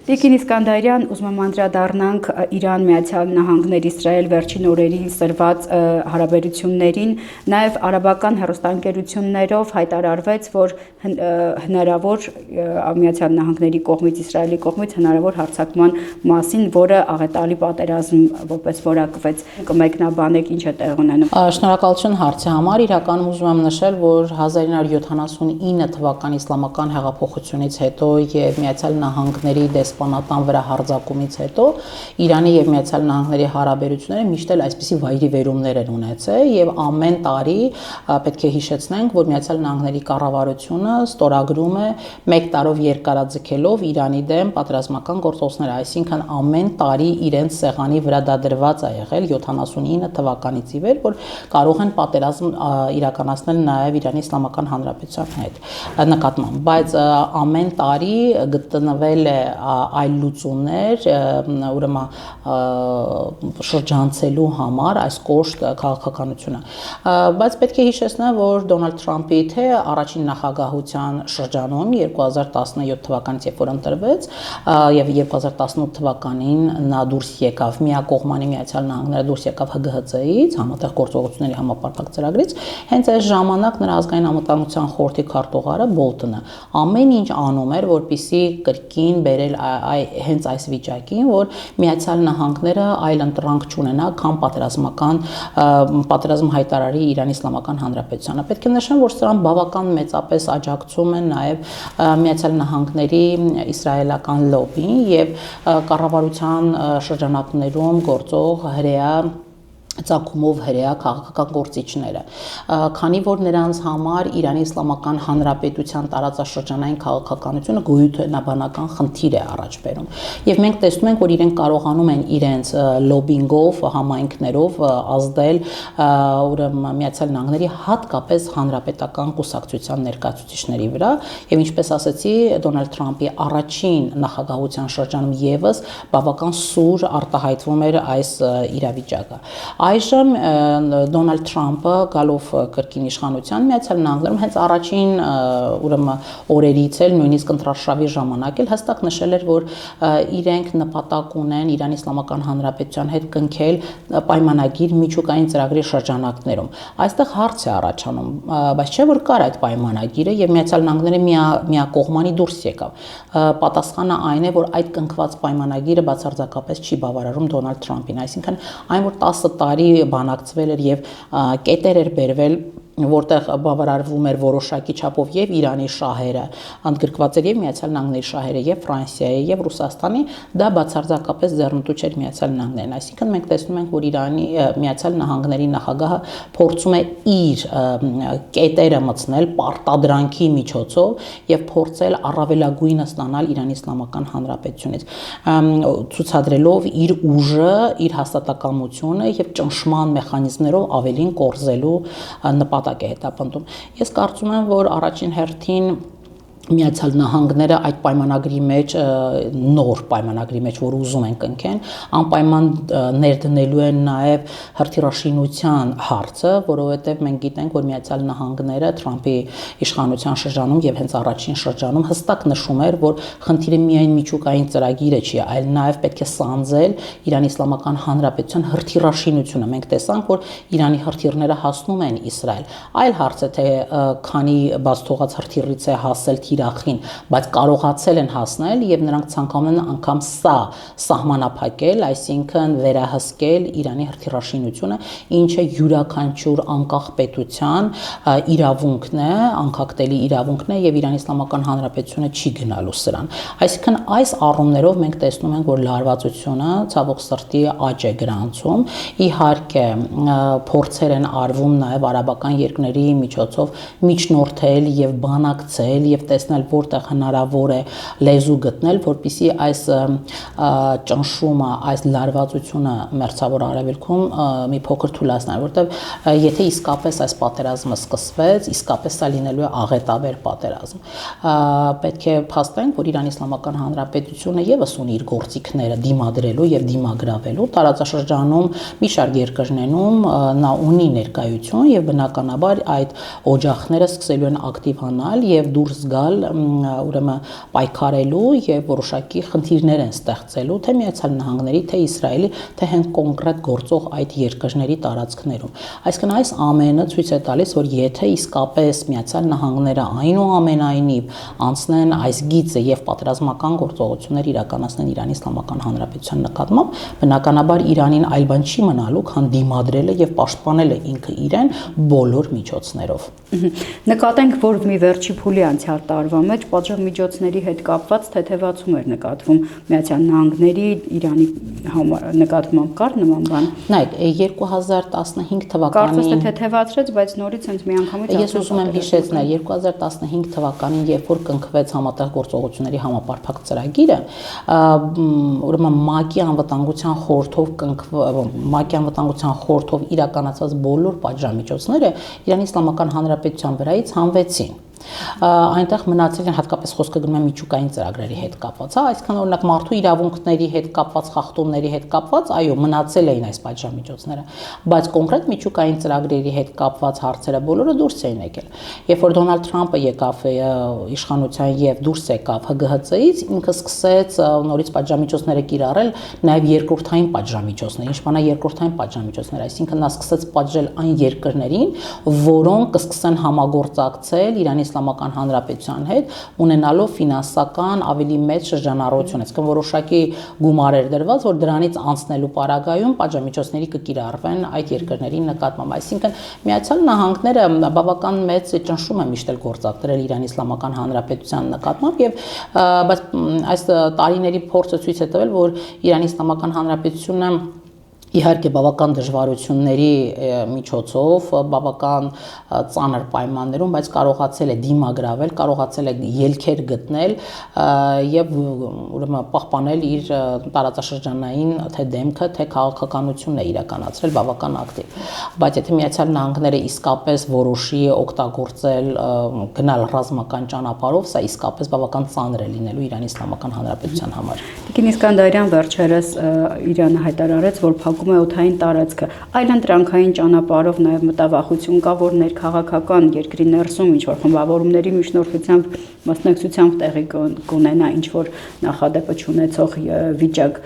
Տիկին Իսկանդարյան, ուզում եմ անդրադառնանք Իրան, Միացյալ Նահանգներ, Իսրայել վերջին օրերին սրված հարաբերություններին, նաև արաբական հեռուստաընկերություններով հայտարարվեց, որ հնարավոր Միացյալ Նահանգների կողմից, Իսրայելի կողմից հնարավոր հարձակման մասին, որը աղետալի պատերազմ որպես որակվեց, կմեկնաբանեք ինչ է տեղ ունենում։ Շնորհակալություն հարցի համար, իրականում ուզում եմ նշել, որ 1979 թվականի իսլամական հեղափոխությունից հետո եւ Միացյալ Նահանգների դեսպանատան վրա հարձակումից հետո Իրանի եւ Միացյալ Նահանգների հարաբերությունները միշտ էլ այսպիսի վայրիվերումներ են ունեցել եւ ամեն տարի պետք է հիշեցնենք, որ Միացյալ Նահանգների կառավարությունը ստորագրում է 1 տարով երկարաձգելով Իրանի դեմ պատերազմական գործողությունները, այսինքն ամեն տարի իրենց սեղանի վրա դա դրված է եղել 79 թվականից ի վեր, որ կարող են պատերազմ իրականացնել նաեւ Իրանի Իսլամական Հանրապետության հետ նկատմամբ, բայց ամեն տարի գտնվել է այլ լուծումներ, ուրեմն շրջանցելու համար այս կոշտ քաղաքականությունը, բայց պետք է հիշեցնել, որ Դոնալդ Թրամփի թե առաջին նախագահության շրջանում 2017 թվականից երբ որ ընտրվեց եւ 2018 թվականին նա դուրս եկավ միակողմանի Միացյալ Նահանգները դուրս եկավ ՀԳՀԾ-ից, համատեղ գործողությունների համապարփակ ծրագրից, հենց այս ժամանակ նրա ազգային անվտանգության խորհրդի քարտուղարը Բոլտոնը ամեն ինչ անում էր, որպեսզի կրկին բերել հենց այս վիճակին, որ Միացյալ Նահանգները այլ ընտրանք չունենա, քան պատերազմ հայտարարի Իրանի Իսլամական Հանրապետությանը։ Պետք է նշեմ, որ սրան բավական մեծապես աջակցում են նաև Միացյալ Նահանգների իսրայելական լոբին եւ կառավարության շրջանակներում գործող հրեա ծագումով հրեա քաղաքական գործիչները, քանի որ նրանց համար Իրանի Իսլամական Հանրապետության տարածաշրջանային քաղաքականությունը գոյութենաբանական խնդիր է առաջ բերում։ Եվ մենք տեսնում ենք, որ իրենք կարողանում են իրենց լոբինգով, համայնքներով ազդել ուրեմն Միացյալ Նահանգների հատկապես հանրապետական կուսակցության ներկայացուցիչների վրա, եւ ինչպես ասացի, Դոնալդ Թրամփի առաջին նախագահության շրջանում եւս բավական սուր արտահայտվում էր այս իրավիճակը։ Այժմ Դոնալդ Թրամփը գալով կրկին իշխանության Միացյալ Նահանգներում հենց առաջին ուրեմն օրերից էլ նույնիսկ ընտրարշավի ժամանակ էլ հստակ նշել էր, որ իրենք նպատակ ունեն Իրանի Իսլամական Հանրապետության հետ կնքել պայմանագիր միջուկային ծրագրի շրջանակներում։ Այստեղ հարց է առաջանում, բայց չէ որ կար այդ պայմանագիրը եւ Միացյալ Նահանգները միակողմանի դուրս եկավ։ Պատասխանը այն է, որ այդ կնքված պայմանագիրը բացարձակապես չի բավարարում Դոնալդ Թրամփին, այսինքն այն որ 10 տարի բանակցվել էր եւ կետեր էր բերվել, որտեղ բավարարվում էր որոշակի չափով եւ Իրանի շահերը, ընդգրկված էր եւ Միացյալ Նահանգների շահերը եւ Ֆրանսիայի եւ Ռուսաստանի, դա բացարձակապես ձեռնտու չէր Միացյալ Նահանգներին, այսինքն մենք տեսնում ենք, որ Իրանի Միացյալ Նահանգների նախագահը փորձում է իր կետերը մտցնել պարտադրանքի միջոցով եւ փորձել առավելագույնը ստանալ Իրանի Իսլամական Հանրապետությունից, ցուցադրելով իր ուժը, իր հաստատակամությունը եւ ճնշման մեխանիզմներով ավելին կորզելու նպատակ է հետապնդում։ Ես կարծում եմ, որ առաջին հերթին Միացյալ Նահանգները այդ պայմանագրի մեջ, նոր պայմանագրի մեջ, որ ուզում են կնքեն, անպայման ներդնելու են նաև հրթիռաշինության հարցը, որովհետև մենք գիտենք, որ Միացյալ Նահանգները Թրամփի իշխանության շրջանում եւ հենց առաջին շրջանում հստակ նշում էր, որ խնդիրը միայն միջուկային ծրագիրը չի, այլ նաև պետք է սանձել Իրանի Իսլամական Հանրապետության հրթիռաշինությունը։ Մենք տեսանք, որ Իրանի հրթիռները հասնում են Իսրայել։ Այլ հարց է, թե քանի բաց թողած հրթիռից է հասել Իրաքին, բայց կարողացել են հասնել եւ նրանք ցանկանում են անգամ սա սահմանափակել, այսինքն վերահսկել Իրանի հրթիռաշինությունը, ինչը յուրաքանչյուր անկախ պետության իրավունքն է, անկախտելի իրավունքն է եւ Իրանի Իսլամական Հանրապետությունը չի գնալու սրան։ Այսինքն այս առումներով մենք տեսնում ենք, որ լարվածությունը ցավոք սրտի աճ է գրանցում։ Իհարկե փորձեր են արվում նաեւ արաբական երկրների միջոցով միջնորդել եւ բանակցել եւ տեսնել որտեղ հնարավոր է լեզու գտնել, որպեսզի այս ճնշումը, այս լարվածությունը մերձավոր արևելքում մի փոքր թուլացնել, որտեղ եթե իսկապես այս պատերազմը սկսվեց, իսկապես սա լինելու է աղետաբեր պատերազմ։ Պետք է փաստենք, որ Իրանի Իսլամական Հանրապետությունը եւս ունի իր գործիքները դիմադրելու եւ դիմագրավելու տարածաշրջանում մի շարք երկրներում նա ունի ներկայություն եւ բնականաբար այդ օջախները սկսելու են ակտիվանալ եւ դուրս գալ դիմալ ուրեմն պայքարելու եւ որոշակի խնդիրներ են ստեղծելու թե Միացյալ Նահանգների, թե Իսրայելի, թե հենց կոնկրետ գործող այդ երկրների տարածքներում։ Այսինքն այս ամենը ցույց է տալիս, որ եթե իսկապես Միացյալ Նահանգները այնուամենայնիվ անցնեն այս գիծը եւ պատերազմական գործողություններ իրականացնեն Իրանի Իսլամական Հանրապետության նկատմամբ, բնականաբար Իրանին այլ բան չի մնալու, քան դիմադրելը եւ պաշտպանելը ինքը իրեն բոլոր միջոցներով։ Նկատենք, որ մի վերջի փուլի անցյալ տարվա մեջ պատժամիջոցների հետ կապված թեթևացում էր նկատվում Միացյալ Նահանգների Իրանի նկատմամբ կար նման բան։ Նայեք, 2015 թվականի Կարծես թե թեթևացրեց, բայց նորից հենց միանգամից ես ուզում եմ հիշեցնել 2015 թվականին, երբ որ կնքվեց համատեղ գործողությունների համապարփակ ծրագիրը, ուրեմն ՄԱԿ-ի անվտանգության խորհրդով իրականացված բոլոր պատժամիջոցները Իրանի Իսլամական Հանրապետության վրայից հանվեցին։ Այնտեղ մնացել են հատկապես խոսքը գնում է միջուկային ծրագրերի հետ կապված, հա, այսինքն օրինակ մարդու իրավունքների հետ կապված, խախտումների հետ կապված, այո, մնացել էին այս պատժամիջոցները, բայց կոնկրետ միջուկային ծրագրերի հետ կապված հարցերը բոլորը դուրս էին եկել։ Երբ որ Դոնալդ Թրամփը եկավ իշխանության եւ դուրս եկավ ՀԳՀԾ-ից, ինքը սկսեց նորից պատժամիջոցները կիրառել նաեւ երկրորդային պատժամիջոցներ, ինչ բանա երկրորդային պատժամիջոցներ, այսինքն նա սկսեց պատժել այն երկրներին, որոնք կսկսեն համագործակցել Իրանի Իսլամական Հանրապետության հետ, ունենալով ֆինանսական ավելի մեծ շրջանառություն, այսինքն որոշակի գումար էր դրված, որ դրանից անցնելու պարագայում պատժամիջոցների կկիրառվեն այդ երկրների նկատմամբ։ Այսինքն Միացյալ Նահանգները բավական մեծ ճնշում է միշտ գործադրել Իրանի Իսլամական Հանրապետության նկատմամբ եւ բայց այս տարիների փորձը ցույց է տվել, որ Իրանի Իսլամական Հանրապետությունը իհարկե բավական դժվարությունների միջոցով, բավական ծանր պայմաններում, բայց կարողացել է դիմագրավել, կարողացել է ելքեր գտնել եւ ուրեմն պահպանել իր տարածաշրջանային թե դեմքը, թե քաղաքականությունն է իրականացրել բավական ակտիվ։ Բայց եթե Միացյալ Նահանգները իսկապես որոշի օգտագործել գնալ ռազմական ճանապարհով, սա իսկապես բավական ծանր է լինելու Իրանի Իսլամական Հանրապետության համար։ Տիկին Իսկանդարյան վերջերս Իրանը հայտարարեց, որ փակում է օդային տարածքը, այլընտրանքային ճանապարհով նաև մտավախություն կա, որ ներքաղաքական երկրի ներսում ինչ-որ խմբավորումների միջնորդությամբ մասնակցությամբ տեղի կունենա ինչ-որ նախադեպը չունեցող վիճակ,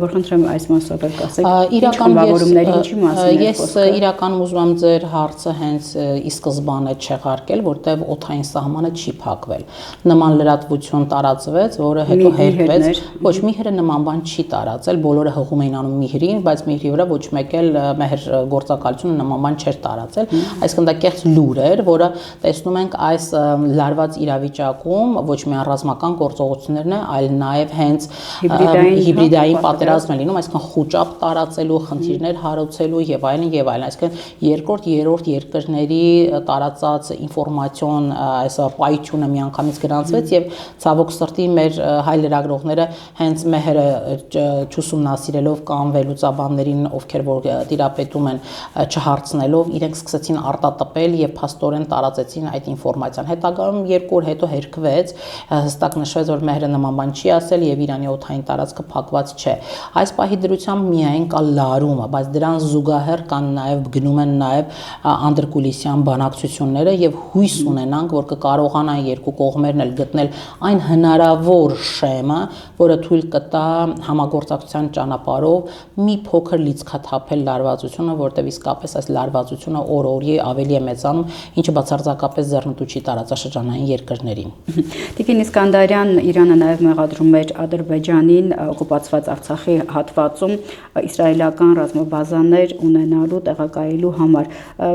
որ խնդրեմ այս մասով կասեք, ինչ խմբավորումների ինչի մասին է խոսքը։ Ես իրականում ուզում եմ ձեր հարցը հենց ի սկզբանե չեղարկել, որտեղ օդային սահմանը չի փակվել։ Նման լրատվություն տարածվեց, որը հետո հերկվեց, ոչ Միհրը նման բան չի տարածել, բոլորը հղում էին անում Միհրին, բայց Միհրի վրա ոչ մեկ էլ մեր գործակալությունը նման բան չէր տարածել, այսինքն դա կեղծ լուր էր, որը տեսնում ենք այս լարված իրավիճակում ոչ միայն ռազմական գործողություններն է, այլ նաև հենց հիբրիդային պատերազմ է լինում, այսինքն խոճապ տարածելու, խնդիրներ հարուցելու եւ այլն եւ այլն, այսինքն երկրորդ, երրորդ երկրների տարածած ինֆորմացիոն այս պայթյունը միանգամից գրանցվեց եւ ցավոք սրտի մեր հայ լրագրողները հենց մեհրը չուսումնասիրելով կամ վերլուծաբաններին, ովքեր որ տիրապետում են չհարցնելով, իրենք սկսեցին արտատպել եւ փաստորեն տարածեցին այդ ինֆորմացիան։ Հետագայում երկու օր հետո հերկվեց, հստակ նշվեց, որ մեհրը նման բան չի ասել եւ Իրանի օդային տարածքը փակված չէ։ Այս պահի դրությամբ միայն կա լարումը, բայց դրան զուգահեռ կան նաեւ գնում են նաեւ անդրկուլիսյան բանակցությունները եւ հույս ունենանք, որ կկարողանան երկու կողմերն էլ գտնել այն հնարավոր շեմը, որը թույլ կտա համագործակցության ճանապարհով մի փոքր լիցքաթափել լարվածությունը, որտեղ իսկապես այս լարվածությունը օր-օրի ավելի է մեծանում, ինչը բացարձակապես ձեռնտու չի տարածաշրջանային երկրներին։ Տիկին Իսկանդարյան, Իրանը նաև մեղադրում էր Ադրբեջանին օկուպացված Արցախի հատվածում իսրայելական ռազմաբազաներ ունենալու տեղակայելու համար։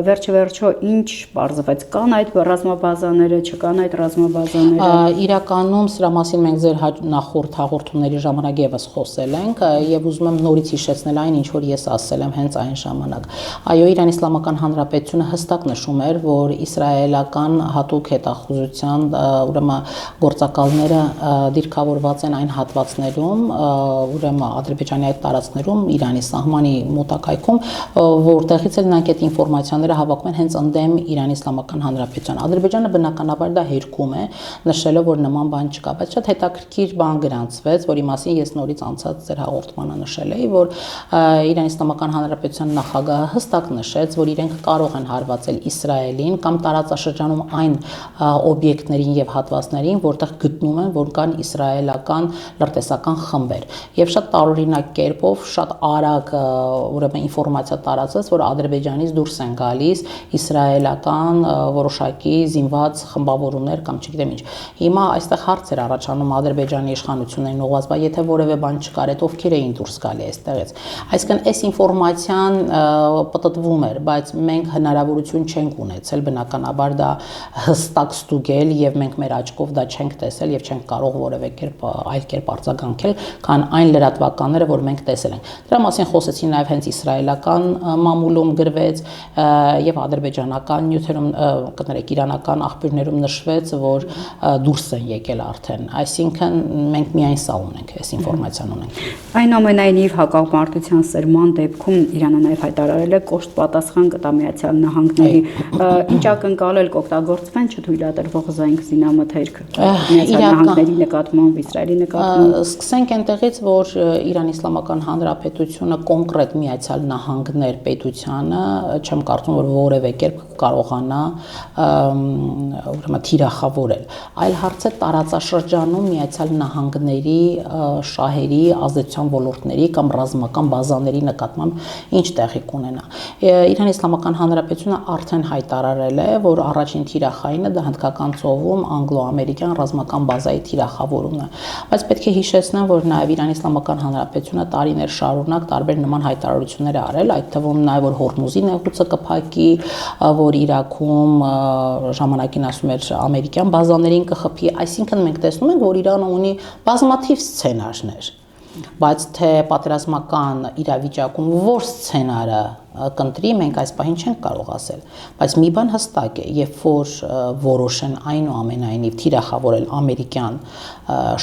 Վերջը ինչ պարզվեց, կան այդ ռազմաբազաները, չկան այդ ռազմաբազաները։ Իրականում սրա մասին մենք ձեր նախորդ հաղորդումների ժամանակ եւս խոսել ենք եւ ուզում եմ նորից հիշեցնել այն, ինչ որ ես ասել եմ հենց այն ժամանակ։ Այո, Իրանի Իսլամական Հանրապետությունը հստակ նշում էր, որ իսրայելական հատուկ հետախուզության ուրեմն գործակալները դիրքավորված են այն հատվածներում, ուրեմն Ադրբեջանի այդ տարածքներում, Իրանի սահմանի մոտակայքում, որտեղից էլ նրանք այդ ինֆորմացիաները հավաքում են հենց ընդդեմ Իրանի Իսլամական Հանրապետության։ Ադրբեջանը բնականաբար դա հերքում է, նշելով, որ նման բան չկա, բայց շատ հետաքրքիր բան գրանցվեց, որի մասին ես նորից անցած ձեր հաղորդմանը նշել էի, որ Իրանի Իսլամական Հանրապետության նախագահը հստակ նշեց, որ իրենք կարող են հարվածել Իսրայելին կամ տարածաշրջանում այն օբյեկտներին եւ հատվածներին, որտեղ գտնում են, որ կան իսրայելական լրտեսական խմբեր։ Եվ շատ տարօրինակ կերպով, շատ արագ ուրեմն ինֆորմացիա տարածեց, որ Ադրբեջանից դուրս են գալիս իսրայելական որոշակի զինված խմբավորումներ կամ չգիտեմ ինչ։ Հիմա այստեղ հարց էր առաջանում Ադրբեջանի իշխանություններին ուղղված, բայց եթե որևէ բան չկար, այդ ովքեր էին դուրս գալի այստեղից։ Այսինքն այս ինֆորմացիան պտտվում էր, բայց մենք հնարավորություն չենք ունեցել բնականաբար դա հստակ ստուգել եւ մենք մեր աչքով դա չենք տեսել եւ չենք կարող որևէ կերպ այլ կերպ արձագանքել, քան այն լրատվականները, որ մենք տեսել ենք։ Դրա մասին խոսեցին նաեւ հենց իսրայելական մամուլում գրվեց եւ ադրբեջանական նյութերում, կներեք, իրանական աղբյուրներում նշվեց, որ դուրս են եկել արդեն։ Այսինքն մենք միայն սա ունենք, այս ինֆորմացիան ունենք։ Այնուամենայնիվ հակամարտության սրման դեպքում Իրանը նաեւ հայտարարել է կոշտ պատասխան կտա Միացյալ Նահանգների։ Ինչ ակնկալել կօգտագործվեն չթույլատրվող զենք զինամթերք Միացյալ Նահանգների նկատմամբ, Իսրայելի նկատմամբ։ Սկսենք այնտեղից, որ Իրանի Իսլամական Հանրապետությունը կոնկրետ Միացյալ Նահանգներ պետությանը չեմ կարծում, որ որևէ կերպ կարողանա ուրեմն թիրախավորել։ Այլ հարց է տարածաշրջանում Միացյալ Նահանգների շահերի, ազդեցության ոլորտների կամ ռազմական բազաների նկատմամբ ինչ տեղի կունենա։ Իրանի Իսլամական Հանրապետությունը արդեն հայտարարել է, որ առաջին թիրախայինը դա հնդկական ծովում անգլո-ամերիկյան ռազմական բազայի թիրախավորումն է։ Բայց պետք է հիշեցնեմ, որ նաև Իրանի Իսլամական Հանրապետությունը տարիներ շարունակ տարբեր նման հայտարարություններ է արել, այդ թվում նաև որ Հորմուզի նեղուցը կփակի, որ Իրաքում ժամանակին ասում էր ամերիկյան բազաներին կխփի, այսինքն մենք տեսնում ենք, որ Իրանը ունի բազմաթիվ սցենարներ, բայց թե պատերազմական իրավիճակում որ սցենարը կընտրի, մենք այս պահին չենք կարող ասել, բայց մի բան հստակ է, երբ որ որոշեն այնուամենայնիվ թիրախավորել ամերիկյան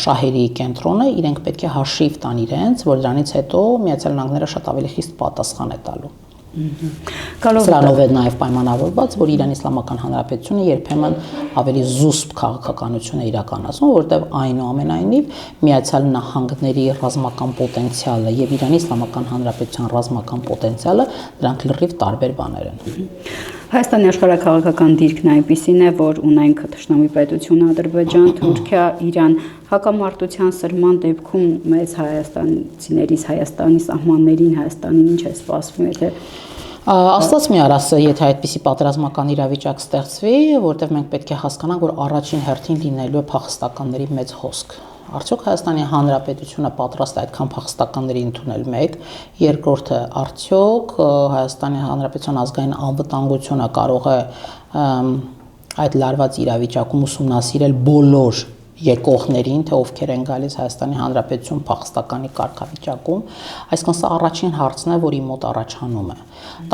շահերի կենտրոնը, իրենք պետք է հաշիվ տան իրենց, որ դրանից հետո Միացյալ Նահանգները շատ ավելի խիստ պատասխան է տալու։ Սրանով է նաև պայմանավորված, որ Իրանի Իսլամական Հանրապետությունը երբեմն ավելի զուսպ քաղաքականություն է իրականացնում, որտեղ այնուամենայնիվ Միացյալ Նահանգների ռազմական պոտենցիալը եւ Իրանի Իսլամական Հանրապետության ռազմական պոտենցիալը դրանք լրիվ տարբեր բաներ են։ Հայաստանի աշխարհաքաղաքական դիրքն այնպիսին է, որ ունենք թշնամի պետություն Ադրբեջան, Թուրքիա, Իրան, հակամարտության սրման դեպքում մեծ հայաստանցիներից Հայաստանի սահմաններին Հայաստանին ինչ է սպասվում, եթե Աստված մի արասը, եթե այդպիսի պատերազմական իրավիճակ ստեղծվի, որտեղ մենք պետք է հասկանանք, որ առաջին հերթին լինելու է փախստականների մեծ հոսք։ Արդյոք Հայաստանի Հանրապետությունը պատրաստ է այդքան փախստականների ընդունել մեկ, երկրորդը արդյոք Հայաստանի Հանրապետության ազգային անվտանգությունը կարող է այդ լարված իրավիճակում ուսումնասիրել բոլոր եկողներին, թե ովքեր են գալիս Հայաստանի Հանրապետություն փախստականի կարգավիճակում, այսինքն սա առաջին հարցն է, որի մոտ առաջանում է։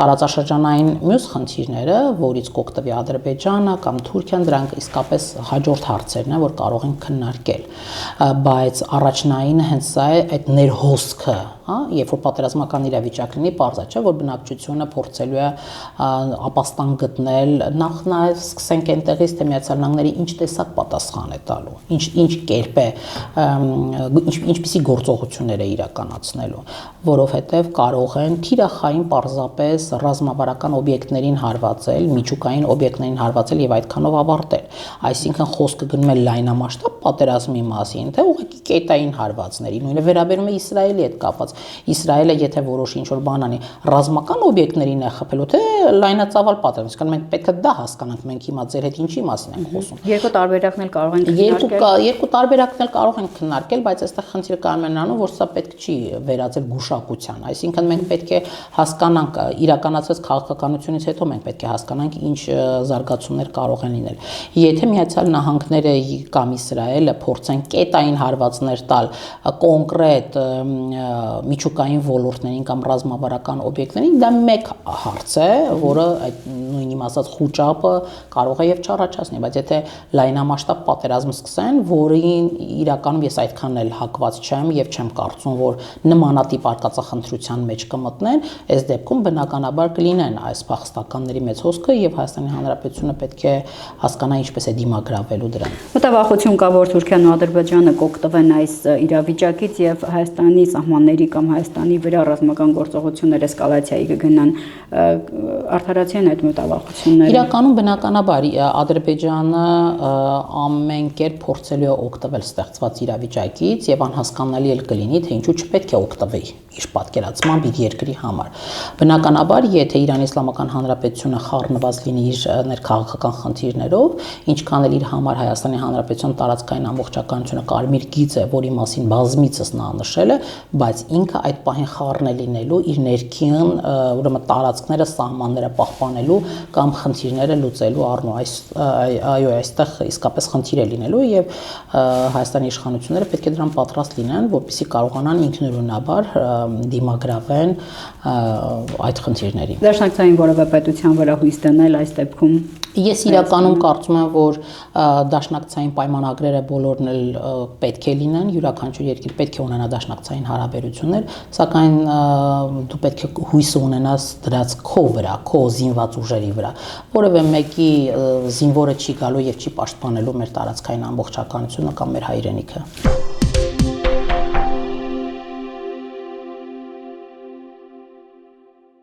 Տարածաշրջանային մյուս խնդիրները, որից կօգտվի Ադրբեջանը կամ Թուրքիան, դրանք իսկապես հաջորդ հարցերն են, որ կարող են քննարկել, բայց առաջնայինը հենց սա է, այդ ներհոսքը, երբ որ պատերազմական իրավիճակ լինի, պարզ է, չէ, որ բնակչությունը փորձելու է ապաստան գտնել, նախ նաև սկսենք այնտեղից, թե Միացյալ Նահանգները ինչ տեսակ պատասխան է տալու, ինչ կերպ է, ինչպիսի գործողություններ է իրականացնելու, որովհետև կարող են թիրախային պարզապես ռազմավարական օբյեկտներին հարվածել, միջուկային օբյեկտներին հարվածել եւ այդքանով ավարտել։ Այսինքն խոսքը գնում է լայնամասշտաբ պատերազմի մասին, թե ուղղակի կետային հարվածների, նույնը վերաբերում է Իսրայելի հետ կապված։ Իսրայելը եթե որոշի ինչ-որ բան անի, ռազմական օբյեկտներին է խփելու, թե լայնածավալ պատերազմ, մենք պետք է դա հասկանանք, մենք հիմա ձեր հետ ինչի մասին ենք խոսում։ Երկու տարբերակներ կարող են քննարկել։ Երկու տարբերակներ կարող են քննարկել, բայց այստեղ խնդիրը կայանում է նրանում, որ սա պետք չի վերածել գուշակության, այսինքն մենք պետք է հասկանանք իրականացած քաղաքականությունից հետո մենք պետք է հասկանանք ինչ զարգացումներ կարող են լինել։ Եթե Միացյալ Նահանգները կամ Իսրայելը փորձեն կետային հարվածներ տալ կոնկրետ միջուկային ոլորտներին կամ ռազմավարական օբյեկտներին, դա մեկ հարց է, որը այդ նույն ասած խոճապը կարող է եւ չառաջացնի, բայց եթե լայնամասշտաբ պատերազմ սկսեն, որին իրականում ես այդքան էլ հակված չեմ եւ չեմ կարծում, որ նմանատիպ արկածախնդրության մեջ կմտնեն, այս դեպքում բնականաբար կլինեն այս փախստականների մեծ հոսքը եւ Հայաստանի Հանրապետությունը պետք է հասկանա ինչպես է դիմագրավելու դրան։ Մտավախություն կա, որ Թուրքիան ու Ադրբեջանը կօգտվեն այս իրավիճակից եւ Հայաստանի սահմանների կամ Հայաստանի վրա ռազմական գործողություններ էսկալացիայի կգնան, արդարացիան այդ մտավախությունները։ Իրականում բնականաբար Ադրբեջանը ամեն կերպ փորձելու է օգտվել ստեղծված իրավիճակից եւ անհասկանալի էլ կլինի, թե ինչու չպետք է օգտվի իր պատկերացմամբ իր երկրի համար։ Բնականաբար, եթե Իրանի Իսլամական Հանրապետությունը խառնված լինի իր ներքաղաքական խնդիրներով, ինչքան էլ իր համար Հայաստանի Հանրապետության տարածքային ամբողջականությունը կարմիր գիծ է, որի մասին բազմիցս նա նշել է, բայց ինքը այդ պահին խառն է լինելու իր ներքին, ուրեմն տարածքները, սահմանները պահպանելու կամ խնդիրները լուծելու առումով այո, այստեղ իսկապես խնդիր է լինելու եւ Հայաստանի իշխանությունները պետք է դրան պատրաստ լինեն, որպեսզի կարողանան ինքնուրույնաբար դիմագրավեն այդ խնդիրներին։ Դաշնակցային որևէ պետության վրա հույս դնել այս դեպքում։ Ես իրականում կարծում եմ, որ դաշնակցային պայմանագրերը բոլորն էլ պետք է լինեն, յուրաքանչյուր երկիր պետք է ունենա դաշնակցային հարաբերություններ, սակայն դու պետք է հույս ունենաս դրած քո վրա, քո զինված ուժերի վրա։ Որևէ մեկի զինվորը չի գալու եւ չի պաշտպանելու մեր տարածքային ամբողջականությունը կամ մեր հայրենիքը։